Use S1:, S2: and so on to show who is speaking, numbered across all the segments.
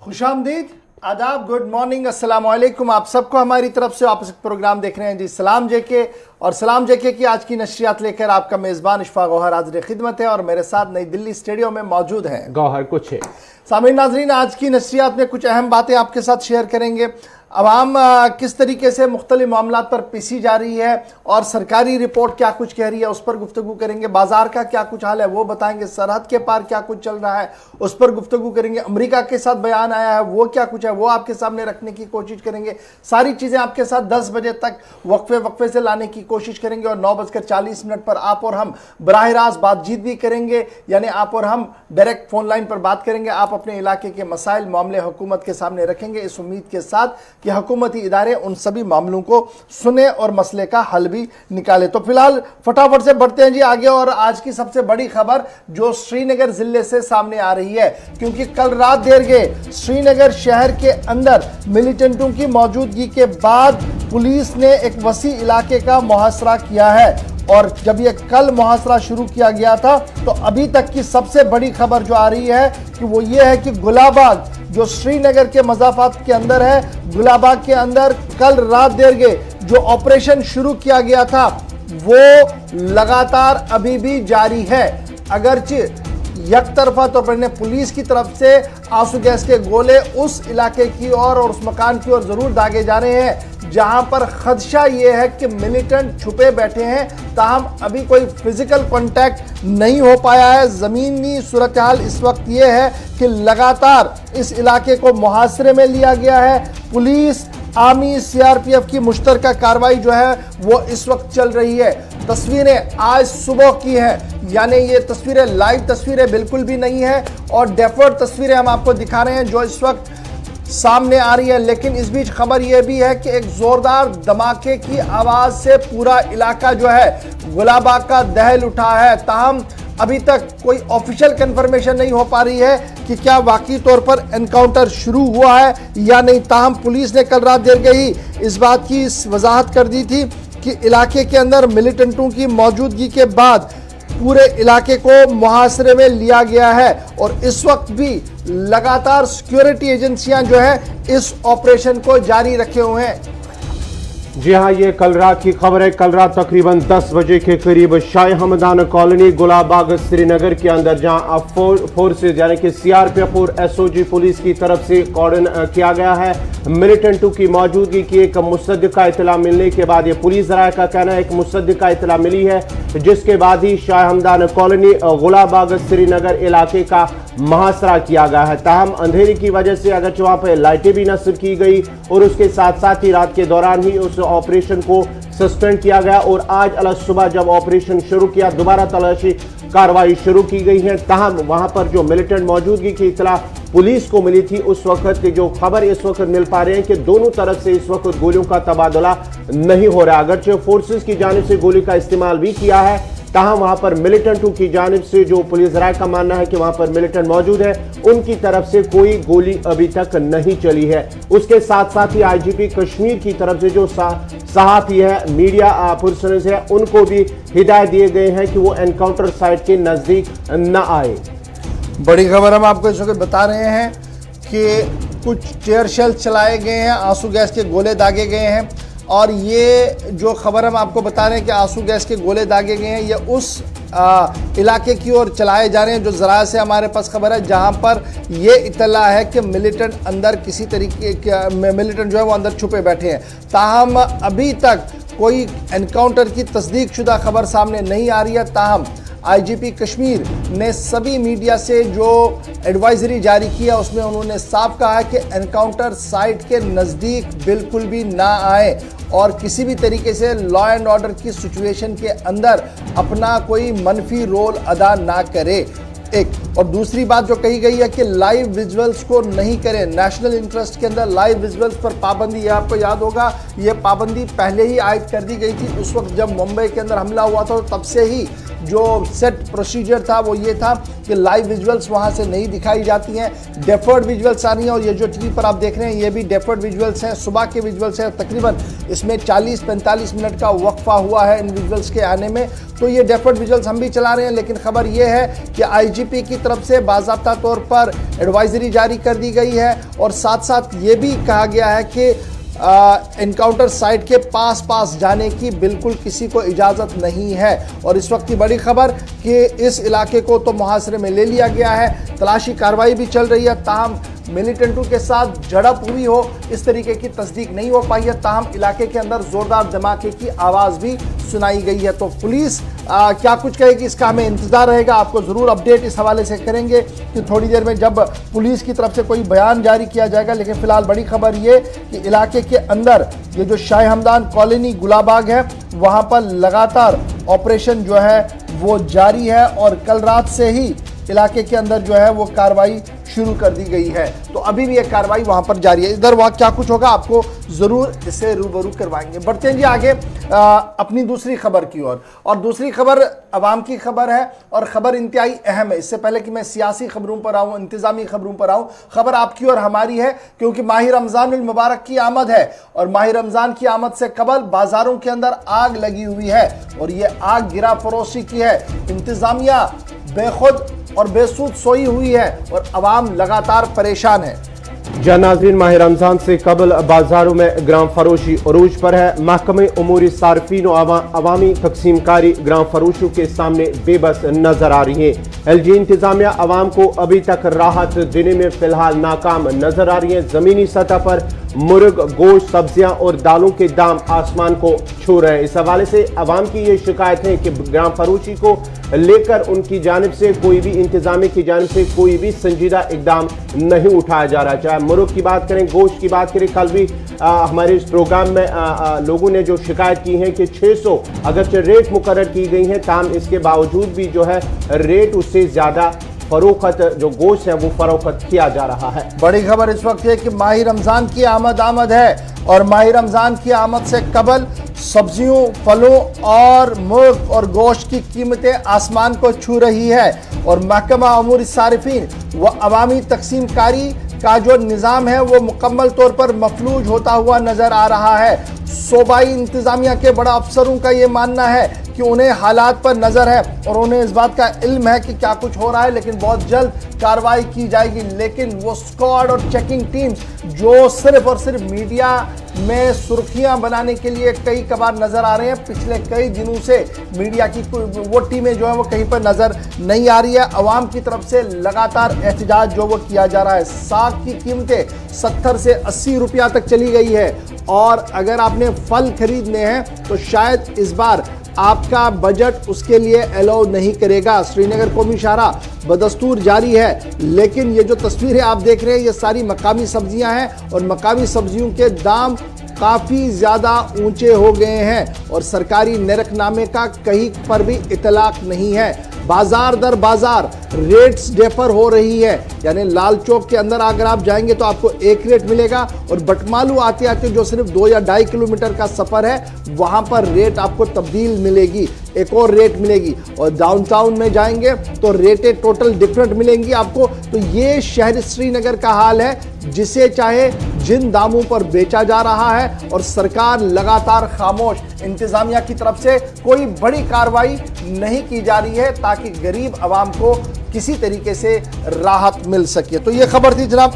S1: खुशामदीद, आदाब, good morning, अस्सलाम वालेकुम। आप सबको हमारी तरफ से आप प्रोग्राम देख रहे हैं जी सलाम जेके, और सलाम जेके की आज की नशरियात लेकर आपका मेज़बान इशफाक गौहर हाज़िर खिदमत है और मेरे साथ नई दिल्ली स्टूडियो में मौजूद हैं
S2: गौहर कुछ है।
S1: सामीन नाजरीन, आज की नशरियात में कुछ अहम बातें आपके साथ शेयर करेंगे। अवाम किस तरीके से मुख्तलिफ मामलात पर पीसी जा रही है और सरकारी रिपोर्ट क्या कुछ कह रही है उस पर गुफ्तगू करेंगे। बाजार का क्या कुछ हाल है वो बताएंगे। सरहद के पार क्या कुछ चल रहा है उस पर गुफ्तगू करेंगे। अमेरिका के साथ बयान आया है वो क्या कुछ है वो आपके सामने रखने की कोशिश करेंगे। सारी चीज़ें आपके साथ 10 बजे तक वक्फे से लाने की कोशिश करेंगे और 9:40 पर आप और हम बराह रास्त बातचीत भी करेंगे, यानी आप और हम डायरेक्ट फोन लाइन पर बात करेंगे। आप अपने इलाके के मसाइल मामले हुकूमत के सामने रखेंगे इस उम्मीद के साथ कि हुकूमती इदारे उन सभी मामलों को सुने और मसले का हल भी निकाले। तो फिलहाल फटाफट से बढ़ते हैं जी आगे, और आज की सबसे बड़ी खबर जो श्रीनगर जिले से सामने आ रही है, क्योंकि कल रात देर गए श्रीनगर शहर के अंदर मिलिटेंटों की मौजूदगी के बाद पुलिस ने एक वसी इलाके का मुहासरा किया है। और जब ये कल मुहासरा शुरू किया गया था तो अभी तक की सबसे बड़ी खबर जो आ रही है कि वो ये है कि गुलाबाग जो श्रीनगर के मज़ाफ़ात के अंदर है, गुलाबाग के अंदर कल रात देर गए जो ऑपरेशन शुरू किया गया था वो लगातार अभी भी जारी है। अगरचे एक तरफा तौर पर पुलिस की तरफ से आंसू गैस के गोले उस इलाके की ओर और उस मकान की ओर जरूर दागे जा रहे हैं जहां पर खदशा ये है कि मिलिटेंट छुपे बैठे हैं, ताहम अभी कोई फिजिकल कांटेक्ट नहीं हो पाया है। ज़मीनी सूरत हाल इस वक्त ये है कि लगातार इस इलाके को मुहासरे में लिया गया है। पुलिस, आर्मी, सीआरपीएफ की मुश्तरका कार्रवाई जो है वो इस वक्त चल रही है। तस्वीरें आज सुबह की हैं, यानी ये तस्वीरें लाइव तस्वीरें बिल्कुल भी नहीं है और डेफर्ड तस्वीरें हम आपको दिखा रहे हैं जो इस वक्त सामने आ रही है। लेकिन इस बीच खबर यह भी है कि एक जोरदार धमाके की आवाज से पूरा इलाका जो है गुलाबाग का दहल उठा है। ताहम अभी तक कोई ऑफिशियल कंफर्मेशन नहीं हो पा रही है कि क्या वाकई तौर पर एनकाउंटर शुरू हुआ है या नहीं। ताहम पुलिस ने कल रात देर गई इस बात की वजाहत कर दी थी कि इलाके के अंदर मिलिटेंटों की मौजूदगी के बाद पूरे इलाके को मुहासरे में लिया गया है और इस वक्त भी लगातार सिक्योरिटी एजेंसियां जो है इस ऑपरेशन को जारी रखे हुए हैं।
S2: जी हाँ, ये कल रात की खबर है। कल रात तकरीबन 10 बजे के करीब शाह हमदान कॉलोनी गुलाबाग श्रीनगर के अंदर जहां फोर्सेज यानी कि सीआरपीएफ और एसओजी पुलिस की तरफ से कॉर्डन किया गया है। मिलिटेंटों की मौजूदगी की एक मुसद्दिका इतला मिलने के बाद, ये पुलिस राय का कहना है, एक मुसद्दिका इतला मिली है जिसके बाद ही शाह हमदान कॉलोनी गुलाबाग श्रीनगर इलाके का मुहासरा किया गया है। ताहम अंधेरे की वजह से अगरचे वहां पर लाइटें भी नस्ब की गई और उसके साथ साथ ही रात के दौरान ही उस ऑपरेशन को सस्पेंड किया गया और आज अलग सुबह जब ऑपरेशन शुरू किया दोबारा तलाशी कार्रवाई शुरू की गई है। ताहम वहां पर जो मिलिटेंट मौजूदगी की इतला पुलिस को मिली थी उस वक्त की जो खबर इस वक्त मिल पा रहे हैं कि दोनों तरफ से इस वक्त गोलियों का तबादला नहीं हो रहा। अगरचे फोर्सेस की जानिब से गोली का इस्तेमाल भी किया है, ताहम वहां पर मिलिटेंटों की जानिब से जो पुलिस राय का मानना है कि वहां पर मिलिटेंट मौजूद है, उनकी तरफ से कोई गोली अभी तक नहीं चली है। उसके साथ साथ ही आईजीपी कश्मीर की तरफ से जो सहाफी है, मीडिया पर्सनल्स है, उनको भी हिदायत दिए गए हैं कि वो एनकाउंटर साइट के नजदीक न आए।
S1: बड़ी खबर हम आपको इस वक्त बता रहे हैं कि कुछ टेयर शेल चलाए गए हैं, आंसू गैस के गोले दागे गए हैं और ये जो खबर हम आपको बता रहे हैं कि आंसू गैस के गोले दागे गए हैं ये उस इलाके की ओर चलाए जा रहे हैं जो ज़रा से हमारे पास खबर है जहां पर ये इतला है कि मिलिटेंट अंदर किसी तरीके के मिलिटेंट जो है वो अंदर छुपे बैठे हैं। ताहम अभी तक कोई एनकाउंटर की तस्दीक शुदा खबर सामने नहीं आ रही है। ताहम आईजीपी कश्मीर ने सभी मीडिया से जो एडवाइजरी जारी किया उसमें उन्होंने साफ कहा है कि एनकाउंटर साइट के नज़दीक बिल्कुल भी ना आए और किसी भी तरीके से लॉ एंड ऑर्डर की सिचुएशन के अंदर अपना कोई मनफी रोल अदा ना करे। एक और दूसरी बात जो कही गई है कि लाइव विजुअल्स को नहीं करें। नेशनल इंटरेस्ट के अंदर लाइव विजुअल्स पर पाबंदी है। आपको याद होगा ये पाबंदी पहले ही आयद कर दी गई थी उस वक्त जब मुंबई के अंदर हमला हुआ था, तो तब से ही जो सेट प्रोसीजर था वो ये था कि लाइव विजुअल्स वहाँ से नहीं दिखाई जाती हैं, डेफर्ड विजुअल्स आ रही हैं। और ये जो टीवी पर आप देख रहे हैं ये भी डेफर्ड विजुअल्स हैं, सुबह के विजुअल्स हैं। तकरीबन इसमें 40-45 मिनट का वक्फा हुआ है इन विजुअल्स के आने में। तो ये डेफर्ड विजुअल्स हम भी चला रहे हैं, लेकिन खबर ये है कि आईजीपी की तरफ से बाज़ाब्ता तौर पर एडवाइजरी जारी कर दी गई है और साथ साथ ये भी कहा गया है कि एनकाउंटर साइट के पास जाने की बिल्कुल किसी को इजाज़त नहीं है। और इस वक्त की बड़ी खबर कि इस इलाके को तो मुहासरे में ले लिया गया है, तलाशी कार्रवाई भी चल रही है। ताहम मिलिटेंटों के साथ झड़प हुई हो इस तरीके की तस्दीक नहीं हो पाई है। ताहम इलाके के अंदर जोरदार धमाके की आवाज़ भी सुनाई गई है। तो पुलिस क्या कुछ कहेगी इसका हमें इंतजार रहेगा, आपको ज़रूर अपडेट इस हवाले से करेंगे कि थोड़ी देर में जब पुलिस की तरफ से कोई बयान जारी किया जाएगा। लेकिन फिलहाल बड़ी खबर ये कि इलाके के अंदर ये जो शाह हमदान कॉलोनी गुलाबाग है वहाँ पर लगातार ऑपरेशन जो है वो जारी है और कल रात से ही इलाके के अंदर जो है वो कार्रवाई शुरू कर दी गई है। तो अभी भी एक कार्रवाई वहां पर जारी है। इधर वहां क्या कुछ होगा आपको जरूर इससे रूबरू करवाएंगे। बढ़ते हैं जी आगे अपनी दूसरी खबर की ओर। और दूसरी खबर अवाम की खबर है और खबर इंतहाई अहम है। इससे पहले कि मैं सियासी खबरों पर आऊँ, इंतजामी खबरों पर आऊँ, खबर आपकी और हमारी है क्योंकि माह रमज़ान मुबारक की आमद है और माह रमज़ान की आमद से कबल बाजारों के अंदर आग लगी हुई है और ये आग गिरा फरोशी की है। इंतजामिया बेखुद और बेसूद सोई हुई है और अवाम लगातार परेशान है।
S2: नाज़रीन, माह रमज़ान से कबल बाजारों में ग्राम फरोशी अरूज पर है। महकमे उमूरी सार्फिन और अवामी तकसीमकारी ग्राम फरोशों के सामने बेबस नजर आ रही है। एलजी इंतजामिया अवाम को अभी तक राहत देने में फिलहाल नाकाम नजर आ रही है। जमीनी सतह पर मुर्ग, गोश्त, सब्जियां और दालों के दाम आसमान को छू रहे हैं। इस हवाले से अवाम की ये शिकायत है कि ग्राम फरोशी को लेकर उनकी जानिब से कोई भी इंतजामिया की जानिब से कोई भी संजीदा इकदाम नहीं उठाया जा रहा। चाहे मुर्ग की बात करें, गोश्त की बात करें, कल भी हमारे इस प्रोग्राम में लोगों ने जो शिकायत की है कि 600 अगरचे रेट मुकर्रर की गई है, ताहम इसके बावजूद भी जो है रेट उससे ज़्यादा फरोख्त जो गोश्त है वो फरोख्त किया जा रहा है।
S1: बड़ी खबर इस वक्त है कि माह रमज़ान की आमद है और माह रमज़ान की आमद से कबल सब्जियों, फलों और मुर्ग और गोश्त की कीमतें आसमान को छू रही है और महकमा उमूर सारिफीन व अवामी तकसीमकारी का जो निज़ाम है वो मुकम्मल तौर पर मफलूज होता हुआ नज़र आ रहा है। सूबाई इंतज़ामिया के बड़ा अफसरों का ये मानना है कि उन्हें हालात पर नज़र है और उन्हें इस बात का इल्म है कि क्या कुछ हो रहा है, लेकिन बहुत जल्द कार्रवाई की जाएगी। लेकिन वो स्क्वाड और चेकिंग टीम्स जो सिर्फ और सिर्फ मीडिया में सुर्खियां बनाने के लिए कई कबार नज़र आ रहे हैं, पिछले कई दिनों से मीडिया की वो टीमें जो है वो कहीं पर नज़र नहीं आ रही है। अवाम की तरफ से लगातार एहतजाज जो वो किया जा रहा है। साग की कीमतें 70 से 80 रुपया तक चली गई है और अगर आपने फल खरीदने हैं तो शायद इस बार आपका बजट उसके लिए अलाउ नहीं करेगा। श्रीनगर कौमी शाहराह बदस्तूर जारी है, लेकिन ये जो तस्वीरें आप देख रहे हैं ये सारी मकामी सब्जियां हैं और मकामी सब्जियों के दाम काफ़ी ज़्यादा ऊंचे हो गए हैं और सरकारी निरखनामे का कहीं पर भी इतलाक नहीं है। बाजार दर बाजार रेट्स डिफर हो रही है, यानी लाल चौक के अंदर अगर आप जाएंगे तो आपको एक रेट मिलेगा और बटमालू आते आते जो सिर्फ 2 या 2.5 किलोमीटर का सफ़र है वहाँ पर रेट आपको तब्दील मिलेगी, एक और रेट मिलेगी। और डाउनटाउन में जाएंगे तो रेटें टोटल डिफरेंट मिलेंगी आपको। तो ये शहर श्रीनगर का हाल है जिसे चाहे जिन दामों पर बेचा जा रहा है और सरकार लगातार खामोश। इंतजामिया की तरफ से कोई बड़ी कार्रवाई नहीं की जा रही है ताकि गरीब आवाम को किसी तरीके से राहत मिल सके। तो ये खबर थी जनाब,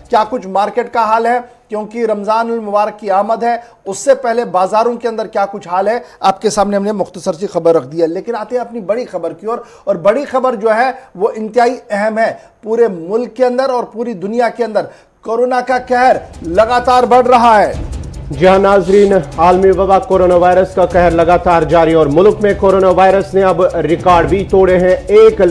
S1: क्या कुछ मार्केट का हाल है क्योंकि रमज़ान मुबारक की आमद है, उससे पहले बाजारों के अंदर क्या कुछ हाल है आपके सामने हमने मुख्तसर सी खबर रख दी है। लेकिन आते हैं अपनी बड़ी खबर की ओर और बड़ी खबर जो है वो इंतहाई अहम है। पूरे मुल्क के अंदर और पूरी दुनिया के अंदर कोरोना का कहर लगातार बढ़ रहा है।
S2: जी हाँ नाजरीन, आलमी वबा कोरोना वायरस का कहर लगातार जारी और मुल्क में कोरोना वायरस ने अब रिकॉर्ड भी तोड़े हैं। एक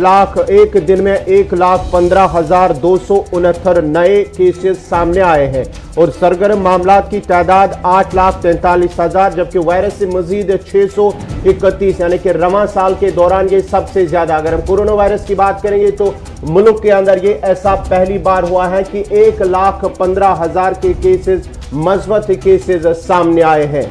S2: दिन में 1,15,269 नए केसेस सामने आए हैं और सरगर्म मामलात की तादाद 8,43,000, जबकि वायरस से मजीद 631 यानी कि रवां साल के दौरान ये सबसे ज्यादा। अगर हम कोरोना वायरस की बात करेंगे तो मुल्क के अंदर ये ऐसा पहली बार हुआ है कि 1,15,000 के केसेस मज़बूत केसेस सामने आए हैं।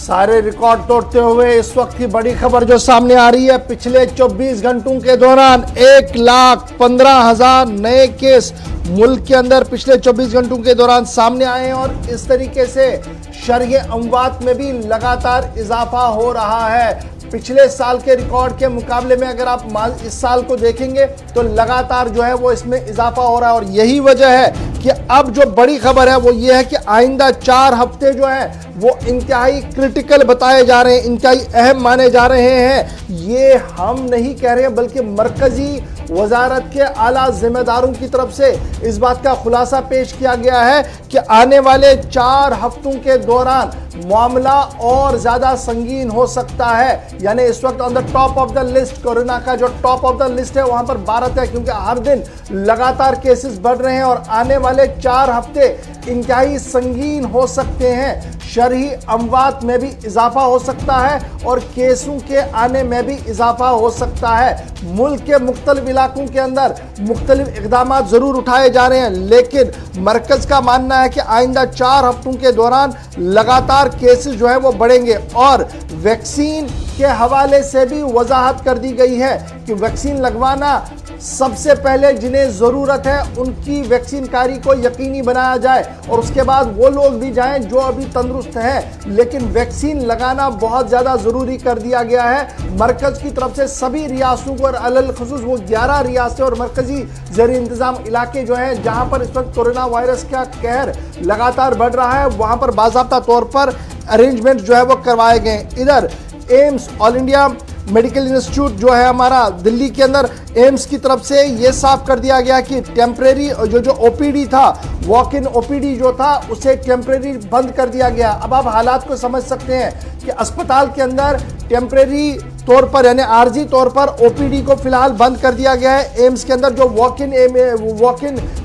S1: सारे रिकॉर्ड तोड़ते हुए इस वक्त की बड़ी खबर जो सामने आ रही है, पिछले 24 घंटों के दौरान 1,15,000 नए केस मुल्क के अंदर पिछले 24 घंटों के दौरान सामने आए हैं और इस तरीके से शरह अमवात में भी लगातार इजाफा हो रहा है। पिछले साल के रिकॉर्ड के मुकाबले में अगर आप इस साल को देखेंगे तो लगातार जो है वो इसमें इजाफा हो रहा है और यही वजह है कि अब जो बड़ी खबर है वो ये है कि आइंदा 4 हफ्ते जो है वो इंतहाई क्रिटिकल बताए जा रहे हैं, इंतहाई अहम माने जा रहे हैं। ये हम नहीं कह रहे हैं बल्कि मरकजी वजारत के आला जिम्मेदारों की तरफ से इस बात का खुलासा पेश किया गया है कि आने वाले 4 हफ्तों के दौरान मामला और ज्यादा संगीन हो सकता है। यानी इस वक्त on the top of the list, corona का जो टॉप ऑफ द लिस्ट है वहां पर भारत है, क्योंकि हर दिन लगातार केसेस बढ़ रहे हैं और आने वाले 4 हफ्ते इंतहाई संगीन हो सकते हैं। शरह अमवात में भी इजाफा हो सकता है और केसों के आने में भी इजाफा हो सकता है। मुल्क के मुख्तलिफ इलाकों के अंदर मुख्तलिफ इक़दाम जरूर उठाए जा रहे हैं, लेकिन मरकज का मानना है कि आइंदा 4 हफ्तों के दौरान लगातार केसेस जो है वो बढ़ेंगे। और वैक्सीन के हवाले से भी वजाहत कर दी गई है कि वैक्सीन लगवाना सबसे पहले जिन्हें ज़रूरत है उनकी वैक्सीन कारी को यकीनी बनाया जाए और उसके बाद वो लोग भी जाएं जो अभी तंदुरुस्त हैं, लेकिन वैक्सीन लगाना बहुत ज़्यादा ज़रूरी कर दिया गया है। मरकज़ की तरफ से सभी रियासतों को, और अलल खुसूस वो 11 रियासतें और मरकज़ी ज़ेर इंतज़ाम इलाके जो हैं जहाँ पर इस वक्त कोरोना वायरस का कहर लगातार बढ़ रहा है, वहाँ पर बाज़ाब्ता तौर पर अरेंजमेंट जो है वो करवाए गए। इधर AIIMS, all India medical institute जो है हमारा दिल्ली के अंदर, एम्स की तरफ से ये साफ कर दिया गया कि टेम्परेरी जो ओपीडी था, वॉक इन ओपीडी जो था उसे टेम्परेरी बंद कर दिया गया। अब आप हालात को समझ सकते हैं कि अस्पताल के अंदर टेम्परेरी तौर पर यानी आर्जी तौर पर ओपीडी को फिलहाल बंद कर दिया गया है। एम्स के अंदर जो वॉक इन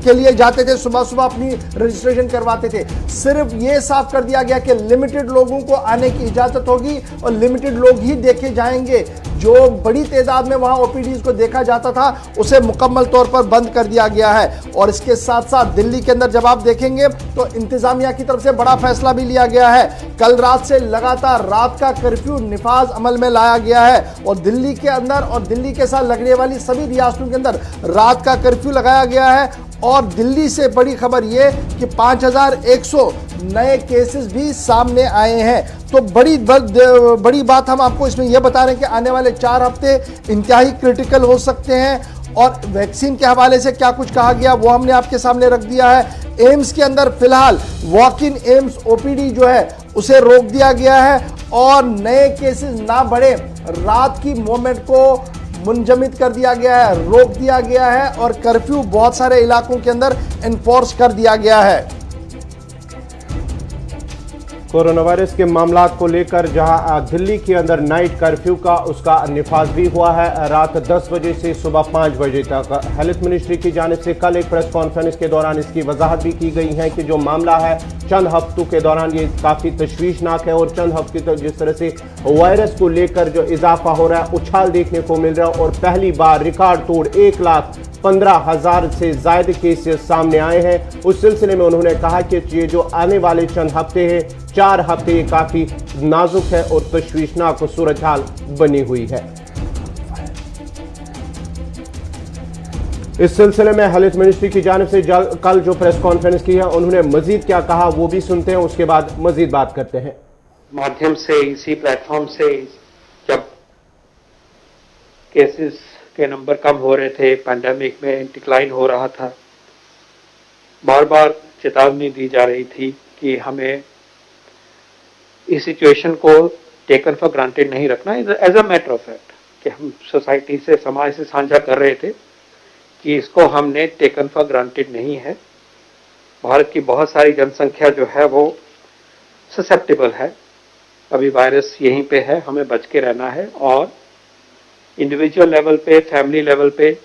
S1: के लिए जाते थे, सुबह सुबह अपनी रजिस्ट्रेशन करवाते थे, सिर्फ ये साफ कर दिया गया कि लिमिटेड लोगों को आने की इजाजत होगी और लिमिटेड लोग ही देखे जाएंगे। जो बड़ी तादाद में वहां ओपीडीज को देखा जाता था उसे मुकम्मल तौर पर बंद कर दिया गया है। और इसके साथ साथ दिल्ली के अंदर जब आप देखेंगे तो इंतजामिया की तरफ से बड़ा फैसला भी लिया गया है। कल रात से लगातार रात का कर्फ्यू निफाज अमल में लाया गया है और दिल्ली के अंदर और दिल्ली के साथ लगने वाली सभी रियासतों के अंदर रात का कर्फ्यू लगाया गया है। और दिल्ली से बड़ी खबर यह कि 5,100 नए केसेस भी सामने आए हैं। तो बड़ी बात हम आपको इसमें यह बता रहे हैं कि आने वाले 4 हफ्ते इंतहाई क्रिटिकल हो सकते हैं। और वैक्सीन के हवाले से क्या कुछ कहा गया वो हमने आपके सामने रख दिया है। एम्स के अंदर फिलहाल वॉक इन एम्स ओपीडी जो है उसे रोक दिया गया है और नए केसेस ना बढ़े, रात की मूवमेंट को मुंजमद कर दिया गया है, रोक दिया गया है और कर्फ्यू बहुत सारे इलाकों के अंदर एनफोर्स कर दिया गया है।
S2: कोरोना वायरस के मामलात को लेकर जहां दिल्ली के अंदर नाइट कर्फ्यू का उसका निफाज भी हुआ है रात 10 बजे से सुबह 5 बजे तक। हेल्थ मिनिस्ट्री की जानिब से कल एक प्रेस कॉन्फ्रेंस के दौरान इसकी वजाहत भी की गई है कि जो मामला है चंद हफ्तों के दौरान ये काफ़ी तशवीशनाक है और चंद हफ्ते तक जिस तरह से वायरस को लेकर जो इजाफा हो रहा है, उछाल देखने को मिल रहा है और पहली बार रिकॉर्ड तोड़ 1,15,000 से ज़्यादा केसेस सामने आए हैं। उस सिलसिले में उन्होंने कहा कि ये जो आने वाले चंद हफ्ते हैं, 4 हफ्ते, ये काफ़ी नाजुक है और तशवीशनाक सूरत हाल बनी हुई है। इस सिलसिले में हेल्थ मिनिस्ट्री की जानिब से कल जो प्रेस कॉन्फ्रेंस की है उन्होंने मजीद क्या कहा वो भी सुनते हैं, उसके बाद मजीद बात करते हैं।
S3: माध्यम से इसी प्लेटफॉर्म से जब केसेस के नंबर कम हो रहे थे, पैंडेमिक में डिक्लाइन हो रहा था, बार बार चेतावनी दी जा रही थी कि हमें इस सिचुएशन को टेकन फॉर ग्रांटेड नहीं रखना। As a matter of fact कि हम सोसाइटी से, समाज से साझा कर रहे थे कि इसको हमने टेकन फॉर ग्रांटेड नहीं है। भारत की बहुत सारी जनसंख्या जो है वो ससेप्टेबल है, अभी वायरस यहीं पे है, हमें बच के रहना है और इंडिविजुअल लेवल पे, फैमिली लेवल पे,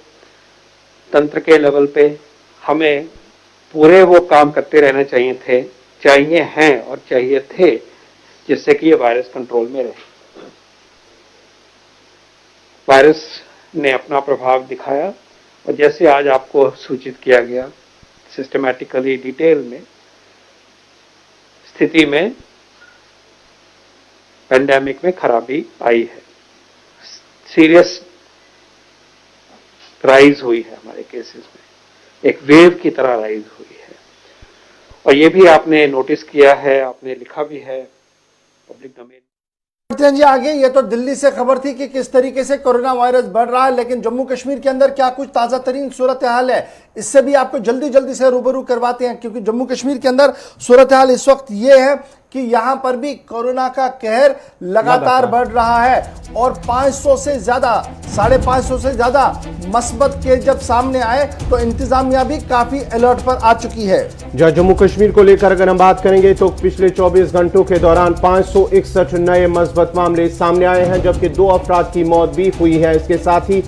S3: तंत्र के लेवल पे हमें पूरे वो काम करते रहना चाहिए थे जिससे कि ये वायरस कंट्रोल में रहे। वायरस ने अपना प्रभाव दिखाया और जैसे आज आपको सूचित किया गया सिस्टमैटिकली, डिटेल में, स्थिति में पेंडेमिक में खराबी आई है, सीरियस राइज हुई है हमारे केसेस में, एक वेव की तरह राइज हुई है। और ये भी आपने नोटिस किया है, आपने लिखा भी है पब्लिक डोमेन।
S1: जी आगे, ये तो दिल्ली से खबर थी कि किस तरीके से कोरोना वायरस बढ़ रहा है, लेकिन जम्मू कश्मीर के अंदर क्या कुछ ताजा तरीन सूरत हाल है, इससे भी आपको जल्दी से रूबरू करवाते हैं। क्योंकि जम्मू कश्मीर के अंदर सूरत हाल इस वक्त ये है कि यहां पर भी कोरोना का कहर लगातार बढ़ रहा है और 500 से ज्यादा, 550 से ज्यादा मस्बत केस जब सामने आए तो इंतजामिया भी काफी अलर्ट पर आ चुकी है।
S2: जम्मू कश्मीर को लेकर अगर हम बात करेंगे तो पिछले 24 घंटों के दौरान 561 नए मस्बत मामले सामने आए हैं, जबकि 2 अफराद की मौत भी हुई है। इसके साथ ही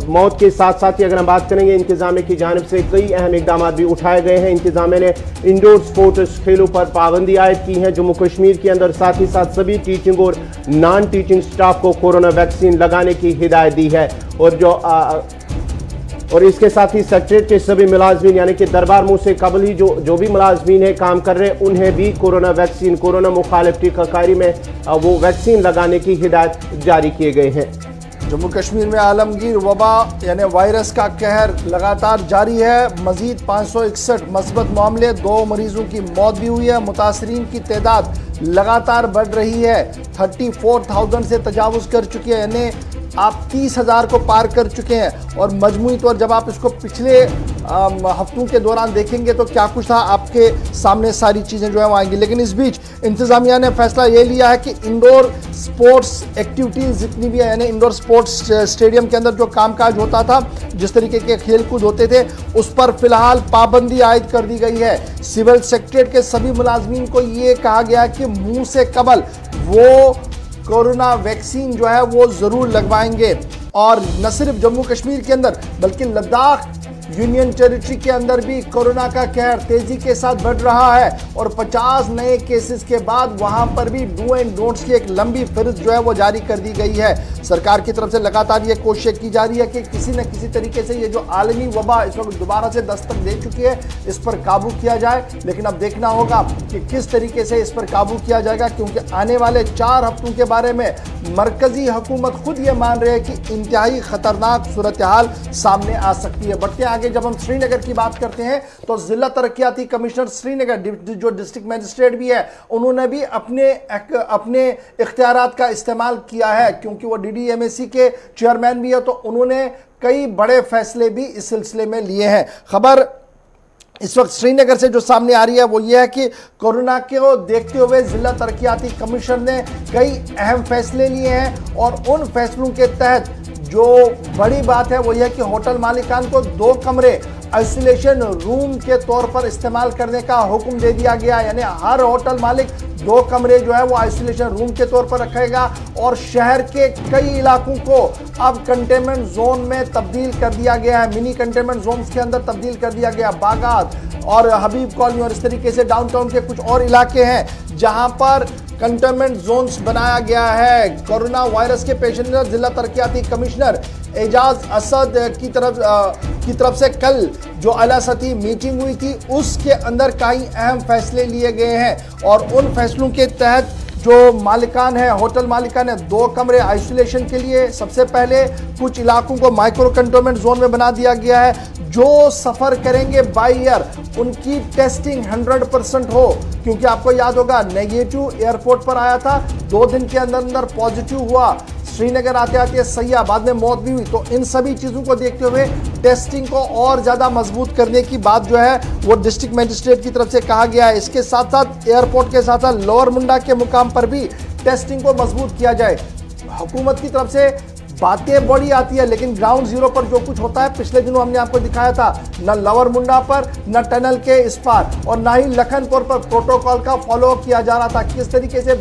S2: मौत के साथ ही अगर हम बात करेंगे, इंतजामिया की जानिब से कई अहम इकदाम भी उठाए गए हैं। इंतजामिया ने इंडोर स्पोर्ट्स खेलों पर पाबंदी आयद की है जम्मू कश्मीर के अंदर। साथ ही साथ सभी टीचिंग और नॉन टीचिंग स्टाफ को कोरोना वैक्सीन लगाने की हिदायत दी है। और इसके साथ ही सेक्रेटरीट के सभी मुलाजमीन यानी कि दरबार मुंह से कबल ही जो भी मुलाजमीन है काम कर रहे हैं, उन्हें भी कोरोना वैक्सीन, कोरोना मुखालिफ टीकाकारी में वो वैक्सीन लगाने की हिदायत जारी किए गए हैं।
S1: जम्मू कश्मीर में आलमगीर वबा यानी वायरस का कहर लगातार जारी है। मजीद 561 मस्बत मामले, 2 मरीजों की मौत भी हुई है। मुतासरीन की तादाद लगातार बढ़ रही है, 34,000 से तजावुज कर चुकी है, यानी आप 30,000 को पार कर चुके हैं। और मजमूई तौर जब आप इसको पिछले हफ्तों के दौरान देखेंगे तो क्या कुछ था, आपके सामने सारी चीज़ें जो है वो आएंगी। लेकिन इस बीच इंतज़ामिया ने फैसला ये लिया है कि इंडोर स्पोर्ट्स एक्टिविटीज़ जितनी भी है, यानी इंडोर स्पोर्ट्स स्टेडियम के अंदर जो कामकाज होता था, जिस तरीके के खेल कूद होते थे, उस पर फिलहाल पाबंदी आयद कर दी गई है। सिविल सेक्रेटरीट के सभी मुलाजमीन को ये कहा गया कि मुंह से कबल वो कोरोना वैक्सीन जो है वो ज़रूर लगवाएंगे। और न सिर्फ जम्मू कश्मीर के अंदर बल्कि लद्दाख यूनियन टेरिटरी के अंदर भी कोरोना का कहर तेजी के साथ बढ़ रहा है और 50 नए केसेस के बाद वहां पर भी डू एंड डोंट्स की एक लंबी फहरिस्त जो है वो जारी कर दी गई है। सरकार की तरफ से लगातार ये कोशिश की जा रही है कि किसी न किसी तरीके से ये जो आलमी वबा इस वक्त दोबारा से दस्तक दे चुकी है, इस पर काबू किया जाए। लेकिन अब देखना होगा कि किस तरीके से इस पर काबू किया जाएगा, क्योंकि आने वाले 4 हफ्तों के बारे में मरकजी हुकूमत खुद ये मान रहे हैं कि इंतहाई खतरनाक सूरत हाल सामने आ सकती है। बढ़ते आगे जब हम श्रीनगर की बात करते हैं तो जिला तरक्याती कमिश्नर श्रीनगर जो डिस्ट्रिक्ट मजिस्ट्रेट भी है, उन्होंने भी अपने इख्तियारात का इस्तेमाल किया है, क्योंकि वो DDMAC के चेयरमैन भी है, तो उन्होंने कई बड़े फैसले भी इस सिलसिले में लिए हैं। खबर इस वक्त श्रीनगर से जो सामने आ रही है वो ये है कि कोरोना को देखते हुए जिला तरक्याती कमिश्नर ने कई अहम फैसले लिए हैं और उन फैसलों के तहत जो बड़ी बात है वो यह है कि होटल मालिकान को 2 कमरे आइसोलेशन रूम के तौर पर इस्तेमाल करने का हुक्म दे दिया गया। यानी हर होटल मालिक 2 कमरे जो है वो आइसोलेशन रूम के तौर पर रखेगा। और शहर के कई इलाकों को अब कंटेनमेंट जोन में तब्दील कर दिया गया है, मिनी कंटेनमेंट जोन्स के अंदर तब्दील कर दिया गया। बागात और हबीब कॉलोनी और इस तरीके से डाउनटाउन के कुछ और इलाके हैं जहां पर कंटेनमेंट जोन्स बनाया गया है। कोरोना वायरस के पेश नजर जिला तरक्याती कमिश्नर एजाज असद की तरफ से कल जो आला सतही मीटिंग हुई थी उसके अंदर कई अहम फैसले लिए गए हैं और उन फैसलों के तहत जो मालिकान है, होटल मालिकान है, 2 कमरे आइसोलेशन के लिए सबसे पहले कुछ इलाकों को माइक्रो कंटेनमेंट जोन में बना दिया गया है। जो सफ़र करेंगे बाय एयर उनकी टेस्टिंग 100% हो, क्योंकि आपको याद होगा नेगेटिव एयरपोर्ट पर आया था, 2 दिन के अंदर पॉजिटिव हुआ, श्रीनगर आते आते सैया, बाद में मौत भी हुई। तो इन सभी चीज़ों को देखते हुए टेस्टिंग को और ज़्यादा मजबूत करने की बात जो है वो डिस्ट्रिक्ट मजिस्ट्रेट की तरफ से कहा गया है। इसके साथ साथ एयरपोर्ट के साथ साथ लोअर मुंडा के मुकाम पर भी टेस्टिंग को मजबूत किया जाए। हुकूमत की तरफ से बातें बड़ी आती है, लेकिन ग्राउंड जीरो पर जो कुछ होता है, पिछले दिनों हमने आपको दिखाया था, न लोअर मुंडा पर, न टनल के इस पार और ना ही लखनपुर पर प्रोटोकॉल का फॉलो किया जा रहा था। किस तरीके से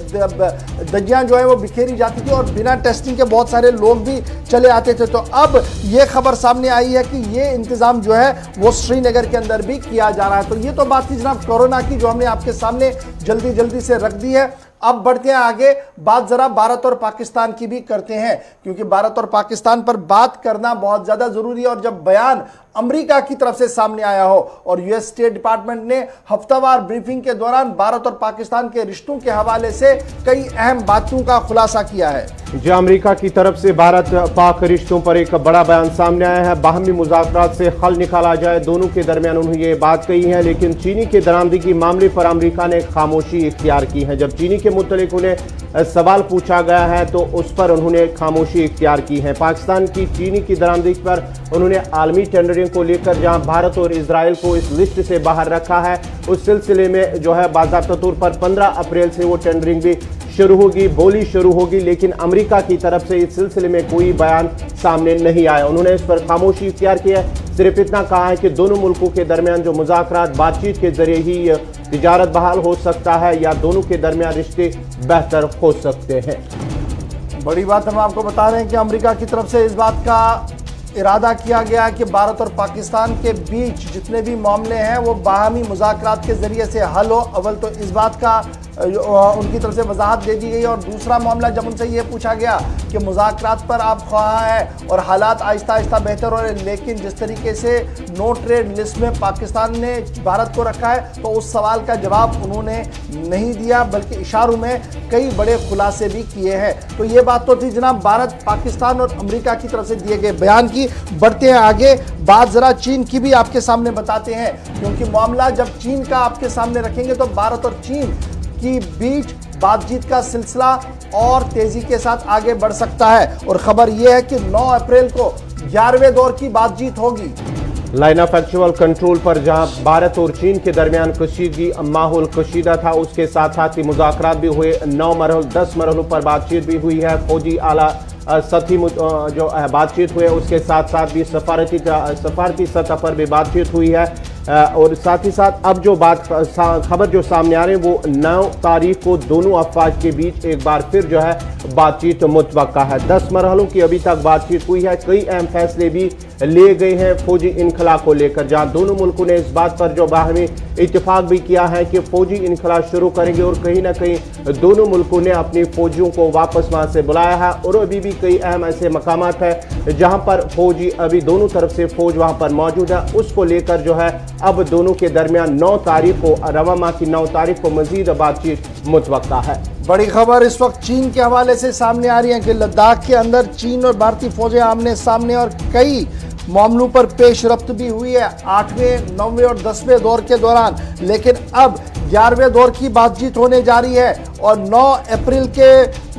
S1: दजियां जो है वो बिखेरी जाती थी और बिना टेस्टिंग के बहुत सारे लोग भी चले आते थे। तो अब ये खबर सामने आई है कि ये इंतजाम जो है वो श्रीनगर के अंदर भी किया जा रहा है। तो ये तो बात थी जनाब कोरोना की, जो हमने आपके सामने जल्दी से रख दी है। अब बढ़ते हैं आगे, बात जरा भारत और पाकिस्तान की भी करते हैं, क्योंकि भारत और पाकिस्तान पर बात करना बहुत ज्यादा जरूरी है। और जब बयान अमेरिका की तरफ से सामने आया हो। और यूएस स्टेट डिपार्टमेंट ने हफ्तावार ब्रीफिंग के दौरान भारत और पाकिस्तान के रिश्तों के हवाले से कई अहम बातों का खुलासा किया है।
S2: जो अमेरिका की तरफ से भारत पाक रिश्तों पर एक बड़ा बयान सामने आया है। बाहमी मुज़ाकरात से हल निकाला जाए, दोनों के दरमियान उन्होंने ये बात कही है। लेकिन चीनी के दरामदगी मामले पर अमेरिका ने खामोशी इख्तियार की है। जब चीनी के मुतल्लिक उन्हें सवाल पूछा गया है तो उस पर उन्होंने खामोशी इख्तियार की है। पाकिस्तान की चीनी की दरामदगी पर उन्होंने आलमी टेंडरिंग को लेकर जहां भारत और इजराइल को इस लिस्ट से बाहर रखा है, उस सिलसिले में जो है बाकायदा तौर पर 15 अप्रैल से वो टेंडरिंग भी शुरू होगी, बोली शुरू होगी। लेकिन अमेरिका की तरफ से इस सिलसिले में कोई बयान सामने नहीं आया। उन्होंने इस पर खामोशी इख्तियार की है। सिर्फ इतना कहा है कि दोनों मुल्कों के दरमियान जो मुज़ाकरात बातचीत के जरिए ही तिजारत बहाल हो सकता है या दोनों के दरमियान रिश्ते बेहतर हो सकते हैं।
S1: बड़ी बात हम आपको बता रहे हैं कि अमेरिका की तरफ से इस बात का इरादा किया गया है कि भारत और पाकिस्तान के बीच जितने भी मामले हैं वो बाहमी मुज़ाकरात के ज़रिए से हल हो। अव्वल तो इस बात का उनकी तरफ से वजाहत दे दी गई। और दूसरा मामला जब उनसे ये पूछा गया कि मुज़ाकरात पर आप ख्वाह हैं और हालात आहिस्ता आहिस्ता बेहतर हो रहे हैं, लेकिन जिस तरीके से नो ट्रेड लिस्ट में पाकिस्तान ने भारत को रखा है, तो उस सवाल का जवाब उन्होंने नहीं दिया, बल्कि इशारों में कई बड़े खुलासे भी किए हैं। तो ये बात तो थी जनाब भारत, पाकिस्तान और अमेरिका की तरफ से दिए गए बयान की। बढ़ते हैं आगे, बात ज़रा चीन की भी आपके सामने बताते हैं, क्योंकि मामला जब चीन का आपके सामने रखेंगे तो भारत और चीन की बीच बातचीत का सिलसिला और तेजी के साथ आगे बढ़ सकता है। और खबर यह है कि 9 अप्रैल को 11वें दौर की बातचीत होगी।
S2: लाइन ऑफ एक्चुअल कंट्रोल पर जहां भारत और चीन के दरमियान कशीदगी माहौल कशीदा था, उसके साथ साथ ही मुज़ाकरात भी हुए। 10 मरहलों पर बातचीत भी हुई है। फौजी आला सतही जो बातचीत हुई है, उसके साथ साथ भी सफारती सतह पर भी बातचीत हुई है। और साथ ही साथ अब जो खबर जो सामने आ रही है वो 9 तारीख को दोनों अफवाज के बीच एक बार फिर जो है बातचीत मुतवक्का है। 10 मरहलों की अभी तक बातचीत हुई है। कई अहम फैसले भी लिए गए हैं फौजी इनखला को लेकर, जहां दोनों मुल्कों ने इस बात पर जो बाहमी इत्तेफाक भी किया है कि फौजी इनखला शुरू करेंगे। और कहीं ना कहीं दोनों मुल्कों ने अपनी फौजियों को वापस वहां से बुलाया है। और अभी भी कई अहम ऐसे मकामात है जहां पर फौजी अभी दोनों तरफ से फौज वहां पर मौजूद है। उसको लेकर जो है अब दोनों के दरमियान 9 तारीख को, रवा माह की 9 तारीख को मजीद बातचीत मुतवक्का है।
S1: बड़ी खबर इस वक्त चीन के हवाले से सामने आ रही है कि लद्दाख के अंदर चीन और भारतीय फौजें आमने सामने और कई मामलों पर पेश रफ्त भी हुई है 8वें, 9वें और 10वें दौर के दौरान। लेकिन अब 11वें दौर की बातचीत होने जा रही है और 9 अप्रैल के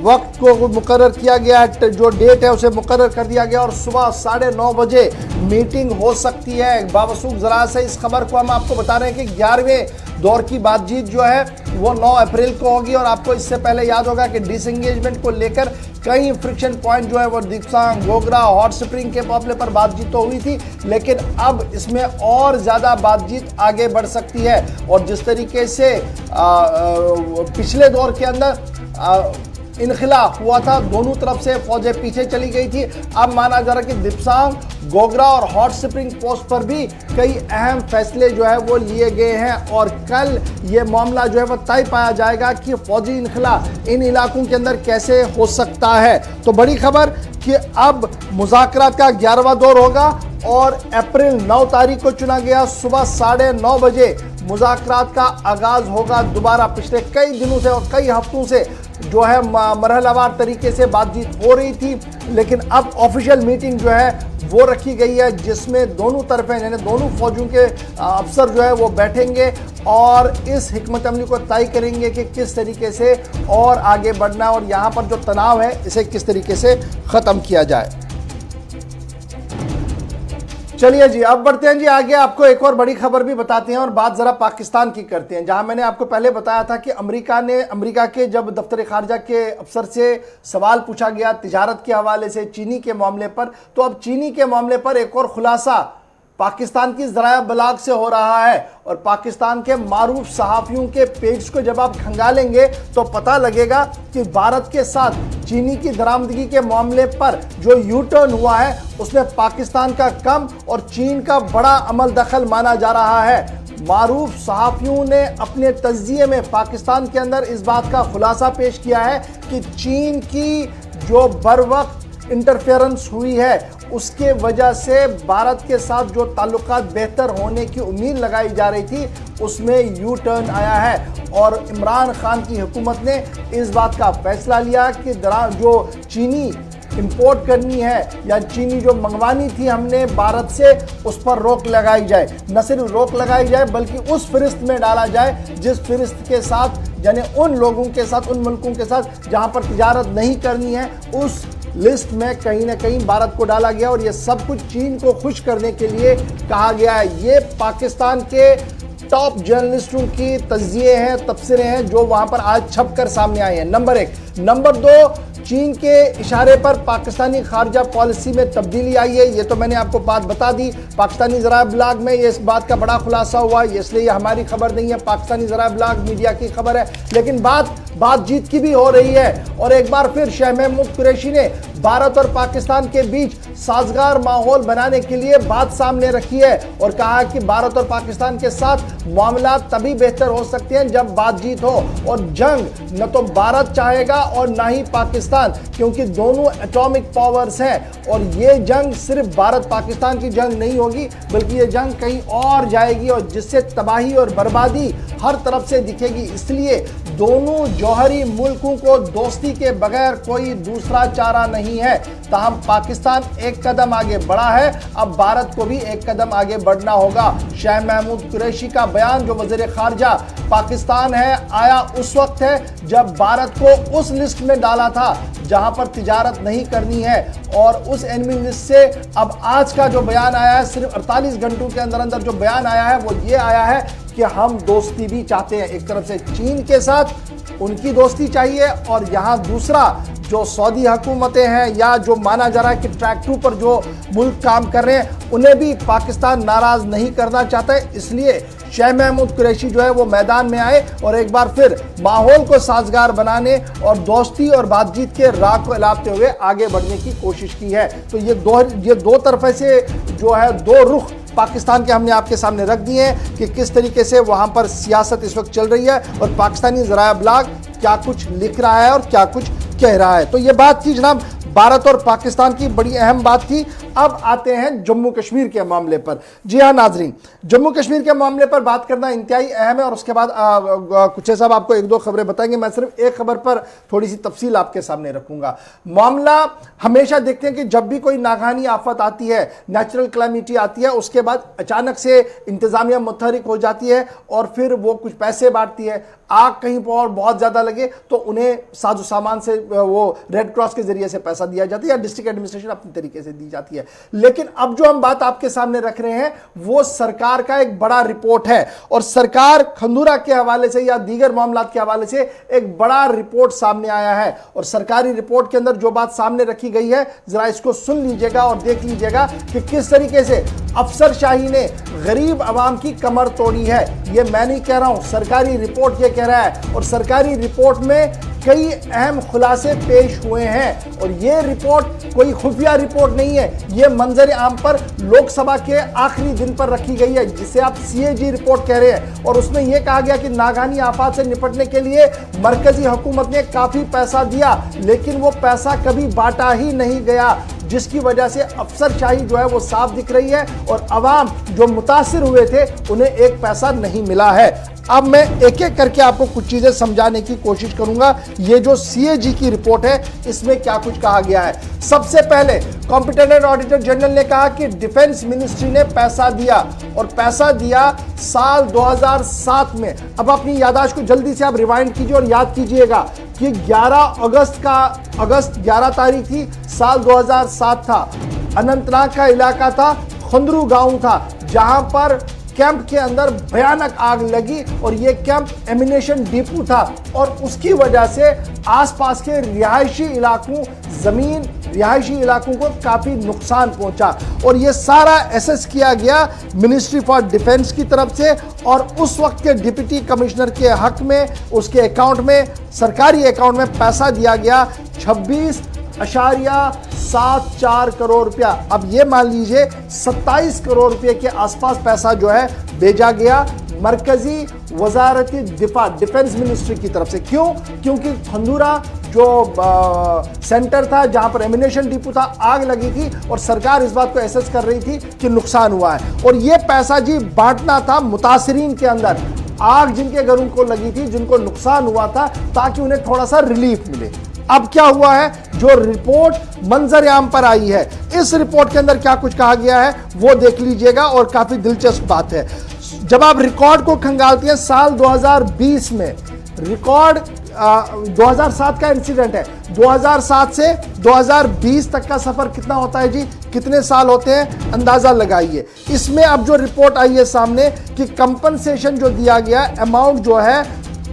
S1: वक्त को मुकर्रर किया गया है, जो डेट है उसे मुकर्रर कर दिया गया और सुबह 9:30 बजे मीटिंग हो सकती है। बावसूख ज़रा से इस खबर को हम आपको बता रहे हैं कि 11वें दौर की बातचीत जो है वो 9 अप्रैल को होगी। और आपको इससे पहले याद होगा कि डिसएंगेजमेंट को लेकर कई फ्रिक्शन पॉइंट जो है वो दिप्सांग, गोगरा, हॉट स्प्रिंग के मामले पर बातचीत तो हुई थी, लेकिन अब इसमें और ज़्यादा बातचीत आगे बढ़ सकती है। और जिस तरीके से पिछले दौर के अंदर इनखिला हुआ था, दोनों तरफ से फौजें पीछे चली गई थी, अब माना जा रहा है कि दिप्सांग, गोगरा और हॉट स्प्रिंग पोस्ट पर भी कई अहम फैसले जो है वो लिए गए हैं। और कल ये मामला जो है वो तय पाया जाएगा कि फौजी इनखिला इन इलाकों के अंदर कैसे हो सकता है। तो बड़ी खबर कि अब मुज़ाकरात का 11वां दौर होगा और अप्रैल 9 तारीख को चुना गया सुबह 9:30 बजे मुज़ाकरात का आगाज होगा दोबारा। पिछले कई दिनों से और कई हफ्तों से जो है मरहलावार तरीके से बातचीत हो रही थी, लेकिन अब ऑफिशियल मीटिंग जो है वो रखी गई है, जिसमें दोनों तरफें यानी दोनों फौजों के अफसर जो है वो बैठेंगे और इस हिकमत अमली को तय करेंगे कि किस तरीके से और आगे बढ़ना है और यहाँ पर जो तनाव है इसे किस तरीके से ख़त्म किया जाए। चलिए जी, अब बढ़ते हैं जी आगे, आपको एक और बड़ी खबर भी बताते हैं और बात जरा पाकिस्तान की करते हैं, जहां मैंने आपको पहले बताया था कि अमेरिका के जब दफ्तर खारजा के अफसर से सवाल पूछा गया तिजारत के हवाले से चीनी के मामले पर, तो अब चीनी के मामले पर एक और खुलासा पाकिस्तान की ज़राया बलाग से हो रहा है। और पाकिस्तान के मारूफ सहाफ़ियों के पेज को जब आप खंगालेंगे तो पता लगेगा कि भारत के साथ चीनी की दरामदगी के मामले पर जो यू टर्न हुआ है उसमें पाकिस्तान का कम और चीन का बड़ा अमल दखल माना जा रहा है। मारूफ सहाफ़ियों ने अपने तज्जिये में पाकिस्तान के अंदर इस बात का खुलासा पेश किया है कि चीन की जो बर वक्त इंटरफेरेंस हुई है उसके वजह से भारत के साथ जो ताल्लुकात बेहतर होने की उम्मीद लगाई जा रही थी उसमें यू टर्न आया है। और इमरान खान की हुकूमत ने इस बात का फैसला लिया कि जो चीनी इंपोर्ट करनी है या चीनी जो मंगवानी थी हमने भारत से, उस पर रोक लगाई जाए। न सिर्फ रोक लगाई जाए बल्कि उस फहरिस्त में डाला जाए जिस फहरिस्त के साथ, यानी उन लोगों के साथ, उन मुल्कों के साथ जहां पर तिजारत नहीं करनी है, उस लिस्ट में कहीं ना कहीं भारत को डाला गया। और ये सब कुछ चीन को खुश करने के लिए कहा गया है। ये पाकिस्तान के टॉप जर्नलिस्टों की तज्जिए हैं, तबसरे हैं जो वहां पर आज छपकर सामने आए हैं। नंबर 1। नंबर 2, चीन के इशारे पर पाकिस्तानी खारजा पॉलिसी में तब्दीली आई है। ये तो मैंने आपको बात बता दी। पाकिस्तानी ज़राए ब्लॉग में ये इस बात का बड़ा खुलासा हुआ, इसलिए ये हमारी खबर नहीं है, पाकिस्तानी ज़राए ब्लॉग मीडिया की खबर है। लेकिन बातचीत की भी हो रही है। और एक बार फिर शाह महमूद कुरैशी ने भारत और पाकिस्तान के बीच साजगार माहौल बनाने के लिए बात सामने रखी है और कहा कि भारत और पाकिस्तान के साथ मामला तभी बेहतर हो सकते हैं जब बातचीत हो। और जंग न तो भारत चाहेगा और ना ही पाकिस्तान, क्योंकि दोनों एटॉमिक पावर्स हैं। और ये जंग सिर्फ भारत पाकिस्तान की जंग नहीं होगी बल्कि ये जंग कहीं और जाएगी और जिससे तबाही और बर्बादी हर तरफ से दिखेगी। इसलिए दोनों जौहरी मुल्कों को दोस्ती के बगैर कोई दूसरा चारा नहीं है। ताहम पाकिस्तान एक कदम आगे बढ़ा है, अब भारत को भी एक कदम आगे बढ़ना होगा। शाह महमूद कुरैशी का बयान जो वज़ीर खारजा पाकिस्तान है आया उस वक्त है जब भारत को उस लिस्ट में डाला था जहां पर तिजारत नहीं करनी है। और उस एनिमी लिस्ट से अब आज का जो बयान आया है, सिर्फ 48 घंटों के अंदर अंदर जो बयान आया है वो ये आया है कि हम दोस्ती भी चाहते हैं। एक तरफ से चीन के साथ उनकी दोस्ती चाहिए और यहाँ दूसरा जो सऊदी हुकूमतें हैं या जो माना जा रहा है कि ट्रैक 2 पर जो मुल्क काम कर रहे हैं उन्हें भी पाकिस्तान नाराज नहीं करना चाहता है। इसलिए शाह महमूद कुरैशी जो है वो मैदान में आए और एक बार फिर माहौल को साजगार बनाने और दोस्ती और बातचीत के राह को इलापते हुए आगे बढ़ने की कोशिश की है। तो ये दो तरफे से जो है दो रुख पाकिस्तान के हमने आपके सामने रख दिए हैं कि किस तरीके से वहां पर सियासत इस वक्त चल रही है और पाकिस्तानी ज़राए ब्लॉग क्या कुछ लिख रहा है और क्या कुछ कह रहा है। तो ये बात थी जनाब भारत और पाकिस्तान की, बड़ी अहम बात थी। अब आते हैं जम्मू कश्मीर के मामले पर। जी हाँ नाजरीन, जम्मू कश्मीर के मामले पर बात करना इंतहाई अहम है और उसके बाद कुछ साहब आपको एक दो खबरें बताएंगे। मैं सिर्फ एक खबर पर थोड़ी सी तफसील आपके सामने रखूंगा। मामला हमेशा देखते हैं कि जब भी कोई नागहानी आफत आती है, नेचुरल क्लैमिटी आती है, उसके बाद अचानक से इंतजामिया मुतहरिक हो जाती है और फिर वो कुछ पैसे बांटती है। आग कहीं पर बहुत ज़्यादा लगे तो उन्हें साजो सामान से वो रेड क्रॉस के जरिए से पैसा दिया जाता है या डिस्ट्रिक्ट एडमिनिस्ट्रेशन अपनी तरीके से दी जाती है। लेकिन अब जो हम बात आपके सामने रख रहे हैं वो सरकार का एक बड़ा रिपोर्ट है और सरकार खंडूरा के हवाले से या दीगर मामलात के हवाले से एक बड़ा रिपोर्ट सामने आया है। और सरकारी रिपोर्ट के अंदर जो बात सामने रखी गई है जरा इसको सुन लीजिएगा और देख लीजिएगा कि किस तरीके से अफसरशाही ने गरीब आवाम की कमर तोड़ी है। ये मैं नहीं कह रहा हूं, सरकारी रिपोर्ट ये कह रहा है और सरकारी रिपोर्ट में कई अहम खुलासे पेश हुए हैं। और ये रिपोर्ट कोई खुफिया रिपोर्ट नहीं है, ये मंजर आम पर लोकसभा के आखिरी दिन पर रखी गई है जिसे आप CAG रिपोर्ट कह रहे हैं। और उसमें यह कहा गया कि नागहानी आफात से निपटने के लिए मरकजी हुकूमत ने काफी पैसा दिया लेकिन वो पैसा कभी बांटा ही नहीं गया, जिसकी वजह से अफसरशाही जो है वो साफ दिख रही है और अवाम जो मुतासिर हुए थे उन्हें एक पैसा नहीं मिला है। अब मैं एक एक करके आपको कुछ चीजें समझाने की कोशिश करूंगा। ये जो CAG की रिपोर्ट है इसमें क्या कुछ कहा गया है। सबसे पहले कॉम्पिटेंट ऑडिटर जनरल ने कहा कि डिफेंस मिनिस्ट्री ने पैसा दिया और पैसा दिया साल 2007 में। अब अपनी याददाश्त को जल्दी से आप रिवाइंड कीजिए और याद कीजिएगा कि 11 तारीख थी, साल 2007 था। अनंतनाग का इलाका था, खंदरू गांव था जहां पर कैंप के अंदर भयानक आग लगी और यह कैंप एमिनेशन डिपो था और उसकी वजह से आसपास के रिहायशी इलाकों को काफी नुकसान पहुंचा। और यह सारा एसेस किया गया मिनिस्ट्री फॉर डिफेंस की तरफ से और उस वक्त के डिप्टी कमिश्नर के हक में उसके अकाउंट में, सरकारी अकाउंट में पैसा दिया गया 26.74 करोड़ रुपया। अब ये मान लीजिए 27 करोड़ रुपए के आसपास पैसा जो है भेजा गया मरकजी वजारत दिफा, डिफेंस मिनिस्ट्री की तरफ से। क्यों? क्योंकि खंडूरा जो सेंटर था जहां पर एमिनेशन डिपो था, आग लगी थी और सरकार इस बात को एसेस कर रही थी कि नुकसान हुआ है और ये पैसा जी बांटना था मुतासिरीन के अंदर, आग जिनके घरों को लगी थी, जिनको नुकसान हुआ था, ताकि उन्हें थोड़ा सा रिलीफ मिले। अब क्या हुआ है, जो रिपोर्ट मंजर आम पर आई है, इस रिपोर्ट के अंदर क्या कुछ कहा गया है वो देख लीजिएगा और काफी दिलचस्प बात है। जब आप रिकॉर्ड को खंगालते हैं, साल 2020 में रिकॉर्ड 2007 का इंसिडेंट है, 2007 से 2020 तक का सफर कितना होता है जी, कितने साल होते हैं, अंदाजा लगाइए। इसमें अब जो रिपोर्ट आई है सामने कि कंपनसेशन जो दिया गया अमाउंट जो है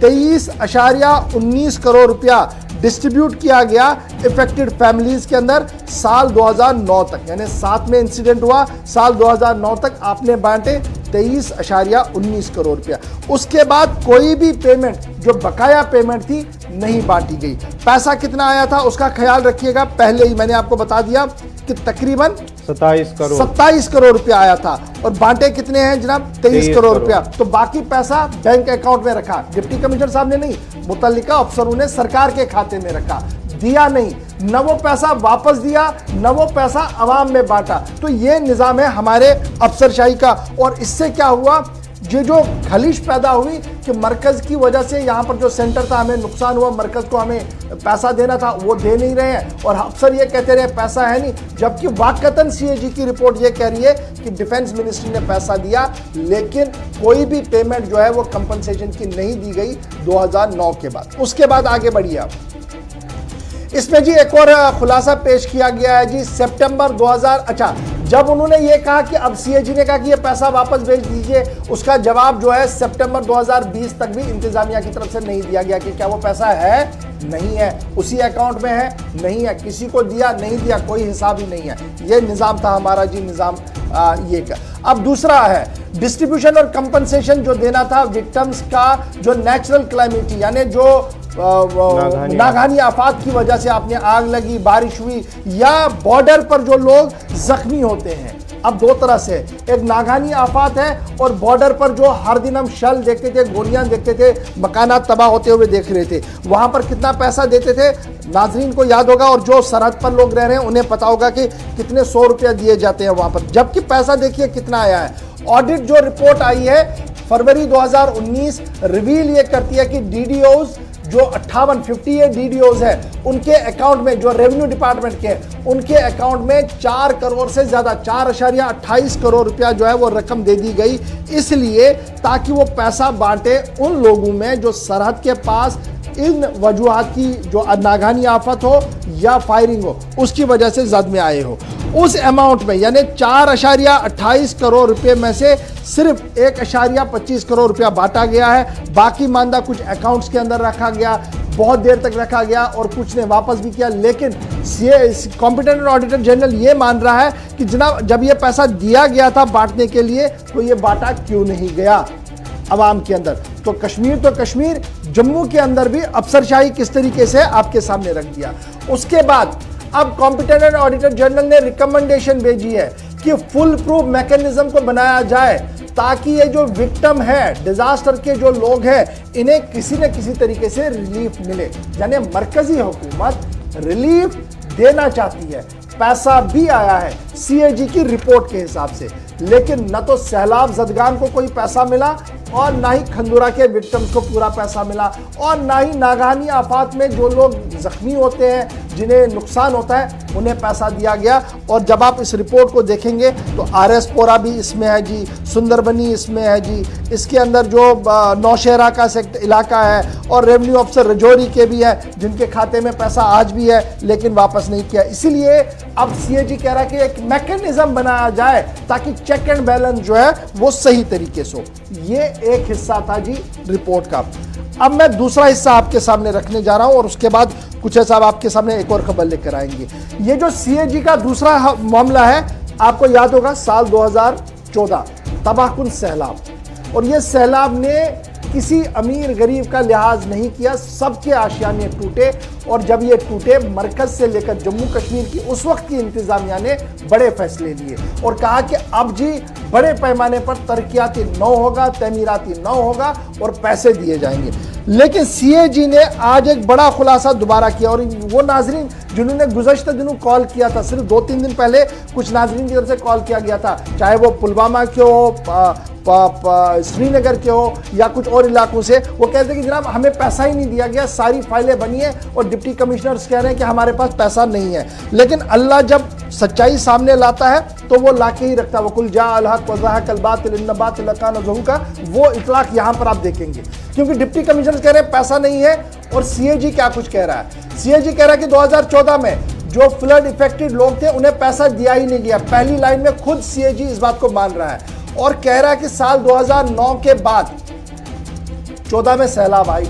S1: 23.19 करोड़ रुपया डिस्ट्रीब्यूट किया गया इफेक्टेड फैमिलीज के अंदर साल 2009 तक, यानी 7 में इंसिडेंट हुआ, साल 2009 तक आपने बांटे 23.19 करोड़ रुपया। उसके बाद कोई भी पेमेंट जो बकाया पेमेंट थी नहीं बांटी गई। पैसा कितना आया था उसका ख्याल रखिएगा, पहले ही मैंने आपको बता दिया कि तकरीबन 27 करोड़ रुपया आया था और बांटे कितने हैं जनाब, 23 करोड़ रुपया। तो बाकी पैसा बैंक अकाउंट में रखा, डिप्टी कमिश्नर साहब ने नहीं, मुतल्लिका अफसरों ने सरकार के खाते में रखा, दिया नहीं, न वो पैसा वापस दिया, न वो पैसा अवाम में बांटा। तो ये निजाम है हमारे अफसरशाही का। और इससे क्या हुआ, ये जो खलिश पैदा हुई कि मरकज की वजह से यहाँ पर जो सेंटर था हमें नुकसान हुआ, मरकज को हमें पैसा देना था वो दे नहीं रहे हैं और अफसर ये कहते रहे पैसा है नहीं, जबकि वाकतन सीएजी की रिपोर्ट ये कह रही है कि डिफेंस मिनिस्ट्री ने पैसा दिया, लेकिन कोई भी पेमेंट जो है वो कंपनसेशन की नहीं दी गई 2009 के बाद। उसके बाद आगे बढ़िए आप, इसमें जी एक और खुलासा पेश किया गया है जी, सितंबर 2000, अच्छा जब उन्होंने ये कहा कि अब सीएजी ने कहा कि ये पैसा वापस भेज दीजिए, उसका जवाब जो है सितंबर 2020 तक भी इंतजामिया की तरफ से नहीं दिया गया कि क्या वो पैसा है, नहीं है, उसी अकाउंट में है, नहीं है, किसी को दिया नहीं दिया कोई हिसाब ही नहीं है। ये निज़ाम था हमारा जी, निज़ाम ये का। अब दूसरा है डिस्ट्रीब्यूशन और कंपनसेशन जो देना था विक्टिम्स का, जो नेचुरल क्लाइमिटी यानी जो नागहानी आफात की वजह से आपने आग लगी, बारिश हुई, या बॉर्डर पर जो लोग जख्मी होते हैं। अब दो तरह से, एक नागहानी आफात है और बॉर्डर पर जो हर दिन हम शल देखते थे, गोलियां देखते थे, मकानात तबाह होते हुए देख रहे थे, वहां पर कितना पैसा देते थे नाजरीन को याद होगा, और जो सरहद पर लोग रह रहे हैं उन्हें पता होगा कि कितने 100 रुपया दिए जाते हैं वहां पर, जबकि पैसा देखिए कितना आया है। ऑडिट जो रिपोर्ट आई है फरवरी 2019 रिवील ये करती है कि डीडीओज जो 58 डीडीओज है उनके अकाउंट में, जो रेवेन्यू डिपार्टमेंट के हैं उनके अकाउंट में 4 करोड़ से ज्यादा 4.28 करोड़ रुपया जो है वो रकम दे दी गई, इसलिए ताकि वो पैसा बांटे उन लोगों में जो सरहद के पास इन वजूहात की, जो नागहानी आफत हो या फायरिंग हो उसकी वजह से जद में आए हो। उस अमाउंट में यानी 4.28 करोड़ रुपए में से सिर्फ 1.25 करोड़ रुपया बांटा गया है, बाकी मानदा कुछ अकाउंट्स के अंदर रखा गया, बहुत देर तक रखा गया और कुछ ने वापस भी किया। लेकिन कॉम्पिटेंट ऑडिटर जनरल ये मान रहा है कि जनाब जब ये पैसा दिया गया था बांटने के लिए तो ये बांटा क्यों नहीं गया अवाम के अंदर। तो कश्मीर, जम्मू के अंदर भी अफसरशाही किस तरीके से आपके सामने रख दिया। उसके बाद अब कॉम्पिटेंट ऑडिटर जनरल ने रिकमेंडेशन भेजी है कि फुल प्रूफ मैकेनिज्म को बनाया जाए ताकि ये जो विक्टिम है, डिजास्टर के जो लोग हैं, इन्हें किसी न किसी तरीके से रिलीफ मिले। यानी मरकजी हुकूमत रिलीफ देना चाहती है, पैसा भी आया है सीएजी की रिपोर्ट के हिसाब से, लेकिन न तो सैलाब जदगान को कोई पैसा मिला और ना ही खंदुरा के विक्टिम्स को पूरा पैसा मिला और ना ही नागहानी आफात में जो लोग जख्मी होते हैं, जिन्हें नुकसान होता है, उन्हें पैसा दिया गया। और जब आप इस रिपोर्ट को देखेंगे तो आरएसपोरा भी इसमें है जी, सुंदरबनी इसमें है जी, इसके अंदर जो नौशहरा का सेक्टर इलाका है और रेवेन्यू अफसर रजौरी के भी है जिनके खाते में पैसा आज भी है लेकिन वापस नहीं किया। इसीलिए अब सीएजी कह रहा है कि एक मैकेनिज्म बनाया जाए ताकि चेक एंड बैलेंस जो है वो सही तरीके से हो। ये एक हिस्सा था जी रिपोर्ट का। अब मैं दूसरा हिस्सा आपके सामने रखने जा रहा हूं और उसके बाद कुछ ऐसा आपके सामने एक और खबर लेकर आएंगे। ये जो सीएजी का दूसरा मामला है, आपको याद होगा साल 2014 तबाहकुन सैलाब, और ये सैलाब ने किसी अमीर गरीब का लिहाज नहीं किया, सबके आशियाने टूटे। और जब ये टूटे, मरकज से लेकर जम्मू कश्मीर की उस वक्त की इंतजामिया ने बड़े फैसले लिए और कहा कि अब जी बड़े पैमाने पर तरक्याती नौ होगा, तमीराती नौ होगा और पैसे दिए जाएंगे। लेकिन सीएजी ने आज एक बड़ा खुलासा दोबारा किया, और वो नाजरीन जिन्होंने गुज़श्ता दिनों कॉल किया था, सिर्फ 2-3 दिन पहले कुछ नाजरीन की तरफ से कॉल किया गया था, चाहे वो पुलवामा के हो, श्रीनगर के हो या कुछ और इलाकों से, वो कहते हैं कि जनाब हमें पैसा ही नहीं दिया गया, सारी फाइलें बनी है और डिप्टी कमिश्नर्स कह रहे हैं कि हमारे पास पैसा नहीं है। लेकिन अल्लाह जब सच्चाई सामने लाता है तो वो लाके ही रखता है। वकुल जा अल हक व ज़हक़ल बातिल इन्न बातिल कान ज़हूक़ा, वो इतलाक यहां पर आप देखेंगे, क्योंकि डिप्टी कमिश्नर कह रहे हैं पैसा नहीं है। और सीएजी क्या कुछ कह रहा है, सीएजी कह रहा है कि 2014 में जो फ्लड इफेक्टेड लोग थे उन्हें पैसा दिया ही नहीं गया। पहली लाइन में खुद सीएजी इस बात को मान रहा है और कह रहा है कि साल 2009 के बाद 14 में सैलाब आई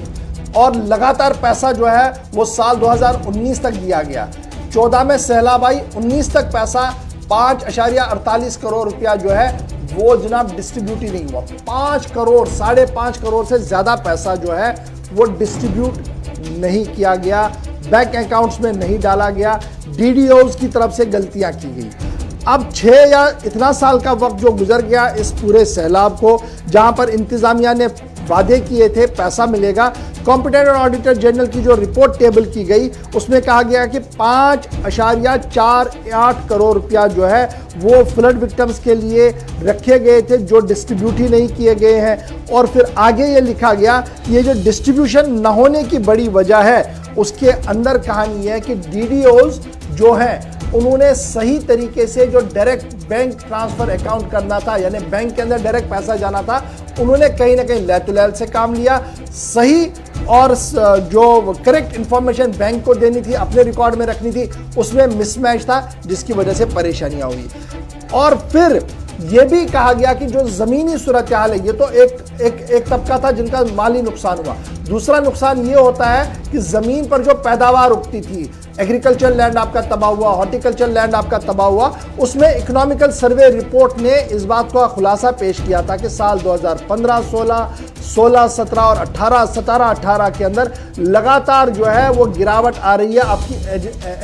S1: और लगातार पैसा जो है वो साल 2019 तक दिया गया। 14 में सैलाब आई, 19 तक पैसा 5.48 करोड़ रुपया जो है वो जनाब डिस्ट्रीब्यूट ही नहीं हुआ। 5 करोड़ 5.5 करोड़ से ज्यादा पैसा जो है वो डिस्ट्रीब्यूट नहीं किया गया, बैंक अकाउंट्स में नहीं डाला गया, डीडीओज की तरफ से गलतियां की गई। अब 6 या इतना साल का वक्त जो गुजर गया इस पूरे सैलाब को, जहां पर इंतजामिया ने वादे किए थे पैसा मिलेगा, कॉम्पिटेंट ऑडिटर जनरल की जो रिपोर्ट टेबल की गई उसमें कहा गया कि 5.48 करोड़ रुपया जो है वो फ्लड विक्टिम्स के लिए रखे गए थे जो डिस्ट्रीब्यूट ही नहीं किए गए हैं। और फिर आगे ये लिखा गया ये जो डिस्ट्रीब्यूशन न होने की बड़ी वजह है, उसके अंदर कहानी है कि डीडीओज जो हैं उन्होंने सही तरीके से जो डायरेक्ट बैंक ट्रांसफर अकाउंट करना था, यानी बैंक के अंदर डायरेक्ट पैसा जाना था, उन्होंने कहीं ना कहीं लैतुलैल से काम लिया। सही और जो करेक्ट इंफॉर्मेशन बैंक को देनी थी, अपने रिकॉर्ड में रखनी थी, उसमें मिसमैच था, जिसकी वजह से परेशानियां हुई। और फिर यह भी कहा गया कि जो जमीनी सूरत हाल है, ये तो एक तबका था जिनका माली नुकसान हुआ। दूसरा नुकसान ये होता है कि जमीन पर जो पैदावार उगती थी, एग्रीकल्चर लैंड आपका तबाह हुआ, हॉर्टिकल्चर लैंड आपका तबाह हुआ, उसमें इकोनॉमिकल सर्वे रिपोर्ट ने इस बात का खुलासा पेश किया था कि साल 2015, 16, 17 और 17-18 के अंदर लगातार जो है वो गिरावट आ रही है आपकी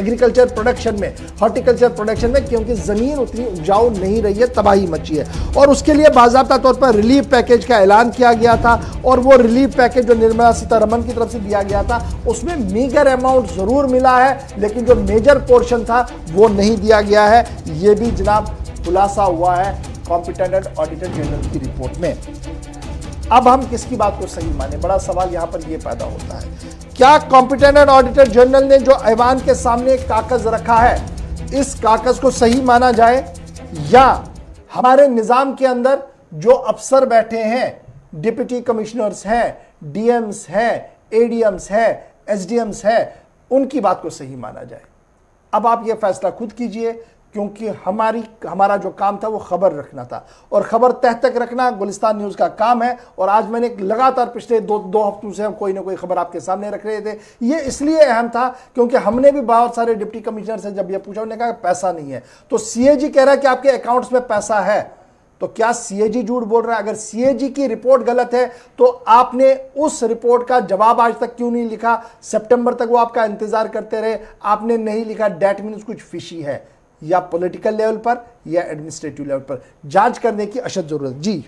S1: एग्रीकल्चर प्रोडक्शन में, हॉर्टिकल्चर प्रोडक्शन में, क्योंकि ज़मीन उतनी उपजाऊ नहीं रही है, तबाही मची है। और उसके लिए बाज़ाब्ता तौर पर रिलीफ पैकेज का ऐलान किया गया था, और वो रिलीफ पैकेज जो निर्मला सीतारमण की तरफ से दिया गया था उसमें मीगर अमाउंट ज़रूर मिला है, लेकिन जो मेजर पोर्शन था वो नहीं दिया गया है। ये भी जनाब खुलासा हुआ है कॉम्पिटेंट ऑडिटर जनरल की रिपोर्ट में। अब हम किसकी बात को सही माने, बड़ा सवाल यहां पर यह पैदा होता है, क्या कॉम्पिटेंट ऑडिटर जनरल ने जो ऐवान के सामने एक कागज रखा है, इस कागज को सही माना जाए, या हमारे निजाम के अंदर जो अफसर बैठे हैं, डिप्टी कमिश्नर्स हैं, डीएम्स हैं, एडीएम्स हैं, एसडीएम्स हैं, उनकी बात को सही माना जाए। अब आप ये फैसला खुद कीजिए, क्योंकि हमारा जो काम था वो खबर रखना था, और खबर तह तक रखना गुलिस्तान न्यूज़ का काम है। और आज मैंने लगातार पिछले दो हफ्तों से हम कोई ना कोई खबर आपके सामने रख रहे थे। ये इसलिए अहम था क्योंकि हमने भी बहुत सारे डिप्टी कमिश्नर से जब ये पूछा, उन्होंने कहा पैसा नहीं है। तो सीएजी कह रहा है कि आपके अकाउंट्स में पैसा है, तो क्या सीएजी झूठ बोल रहा है? अगर सीएजी की रिपोर्ट गलत है तो आपने उस रिपोर्ट का जवाब आज तक क्यों नहीं लिखा? सितंबर तक वो आपका इंतजार करते रहे, आपने नहीं लिखा। डेट मीन्स कुछ फिशी है, या पॉलिटिकल लेवल पर या एडमिनिस्ट्रेटिव लेवल पर जांच करने की अशद जरूरत। जी,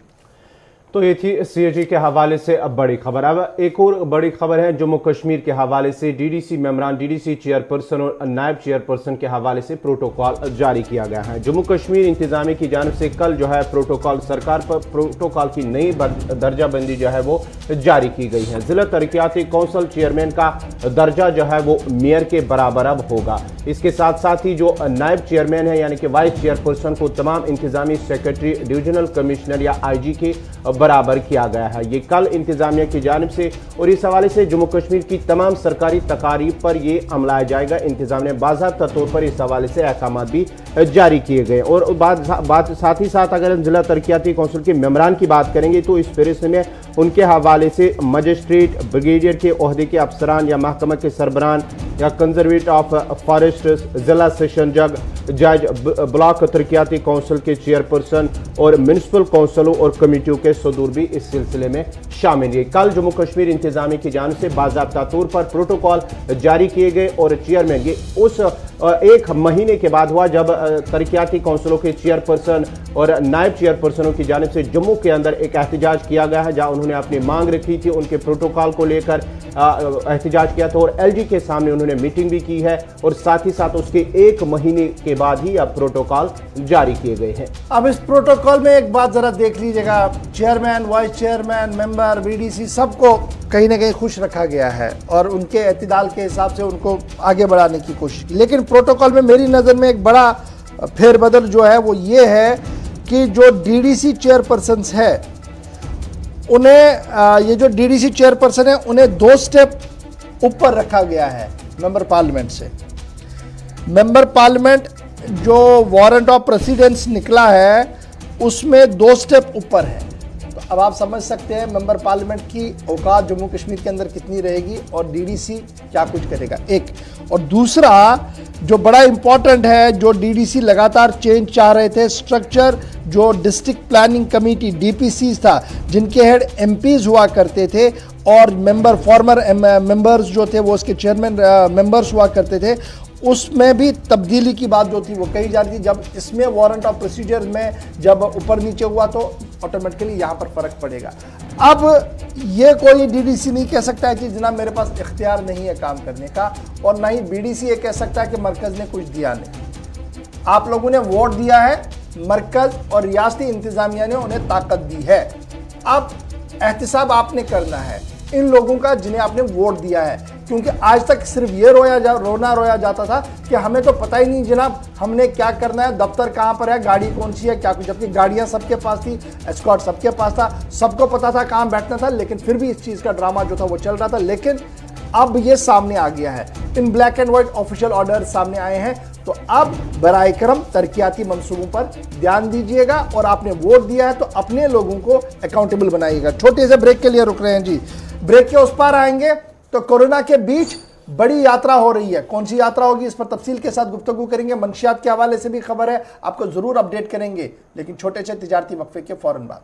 S2: तो ये थी सीएजी के हवाले से अब बड़ी खबर। अब एक और बड़ी खबर है जम्मू कश्मीर के हवाले से। डीडीसी मेंबरान, डीडीसी चेयरपर्सन और नायब चेयरपर्सन के हवाले से प्रोटोकॉल जारी किया गया है। जम्मू कश्मीर इंतजामिया की जानिब से कल जो है प्रोटोकॉल, सरकार पर प्रोटोकॉल की नई दर्जाबंदी जो है वो जारी की गई है। जिला तरक्याती कौंसिल चेयरमैन का दर्जा जो है वो मेयर के बराबर अब होगा। इसके साथ साथ ही जो नायब चेयरमैन है यानी कि वाइस चेयरपर्सन को तमाम इंतजामी सेक्रेटरी, डिविजनल कमिश्नर या आईजी के बराबर किया गया है। ये कल इंतजामिया की जानिब से, और इस हवाले से जम्मू कश्मीर की तमाम सरकारी तकारीब पर यह अमल लाया जाएगा। इंतजामिया ने बाज़ाब्ता तौर पर इस हवाले से अहकाम भी जारी किए गए। और बात साथ ही साथ अगर हम जिला तरक्याती कौंसिल के मेंबरान की बात करेंगे तो इस फहरिस्त में उनके हवाले से मजिस्ट्रेट, ब्रिगेडियर के ओहदे के अफसरान या महकमा के सरबरान या कंजर्वेटर ऑफ फॉरेस्ट, जिला सेशन जज, ब्लॉक तरक्याती कौंसिल के चेयरपर्सन और म्यूनिसिपल कौंसिलों और कमेटियों के सदूर भी इस सिलसिले में शामिल है। कल जम्मू कश्मीर इंतजामिया की जानिब से बाज़ाब्ता तौर पर प्रोटोकॉल जारी किए गए और चेयरमैन ये उस एक महीने के बाद हुआ जब तरक्याती काउंसिलों के चेयरपर्सन और नायब चेयरपर्सनों की जानिब से जम्मू के अंदर एक एहतजाज किया गया है, जहां उन्होंने अपनी मांग रखी थी, उनके प्रोटोकॉल को लेकर एहतजाज किया था और एलजी के सामने उन्होंने मीटिंग भी की है और साथ ही साथ उसके एक महीने के बाद ही अब प्रोटोकॉल जारी किए गए हैं।
S1: अब इस प्रोटोकॉल में एक बात जरा देख लीजिएगा, chairman, vice chairman, member, BDC सबको कहीं ना कहीं खुश रखा गया है और उनके एतदाल के हिसाब से उनको आगे बढ़ाने की कोशिश की। लेकिन प्रोटोकॉल में मेरी नज़र में एक बड़ा फेरबदल जो है वो ये है कि जो डीडीसी चेयरपर्सन्स है उन्हें ये जो डीडीसी चेयरपर्सन है उन्हें 2 स्टेप ऊपर रखा गया है मेंबर पार्लियामेंट से। मेंबर पार्लियामेंट जो वारंट ऑफ प्रेसिडेंस निकला है उसमें 2 स्टेप ऊपर है। तो अब आप समझ सकते हैं मेंबर पार्लियामेंट की औकात जम्मू कश्मीर के अंदर कितनी रहेगी और डीडीसी क्या कुछ करेगा, एक। और दूसरा जो बड़ा इंपॉर्टेंट है, जो डीडीसी लगातार चेंज चाह रहे थे, स्ट्रक्चर जो डिस्ट्रिक्ट प्लानिंग कमेटी डीपीसी था जिनके हेड एमपीज हुआ करते थे और मेंबर फॉर्मर मेंबर्स जो थे वो उसके चेयरमैन मेंबर्स हुआ करते थे, उसमें भी तब्दीली की बात जो थी वो कही जा रही थी। जब इसमें वारंट ऑफ प्रोसीजर में जब ऊपर नीचे हुआ तो ऑटोमेटिकली यहाँ पर फर्क पड़ेगा। अब ये कोई डीडीसी नहीं कह सकता है कि जनाब मेरे पास इख्तियार नहीं है काम करने का, और ना ही बीडीसी ये कह सकता है कि मरकज़ ने कुछ दिया नहीं। आप लोगों ने वोट दिया है, मरकज़ और रियासती इंतज़ामिया ने उन्हें ताकत दी है। अब एहतिसाब आपने करना है इन लोगों का जिन्हें आपने वोट दिया है, क्योंकि आज तक सिर्फ ये रोना रोया जाता था कि हमें तो पता ही नहीं जनाब हमने क्या करना है, दफ्तर कहाँ पर है, गाड़ी कौन सी है, क्या कुछ। जबकि गाड़ियाँ सबके पास थी, एस्कॉर्ट सबके पास था, सबको पता था कहाँ बैठना था, लेकिन फिर भी इस चीज़ का ड्रामा जो था वो चल रहा था। लेकिन अब ये सामने आ गया है, इन black and white official order सामने आए हैं। तो अब बराए करम तरक्याती मंसूबों पर ध्यान दीजिएगा और आपने वोट दिया है तो अपने लोगों को अकाउंटेबल बनाइएगा। छोटे से ब्रेक के लिए रुक रहे हैं जी, ब्रेक के उस पार आएंगे तो कोरोना के बीच बड़ी यात्रा हो रही है। कौन सी यात्रा होगी इस पर तफसील के साथ गुफ्तगू करेंगे। मंशियात के हवाले से भी खबर है, आपको जरूर अपडेट करेंगे, लेकिन छोटे से तिजारती वक्फे के फौरन बाद।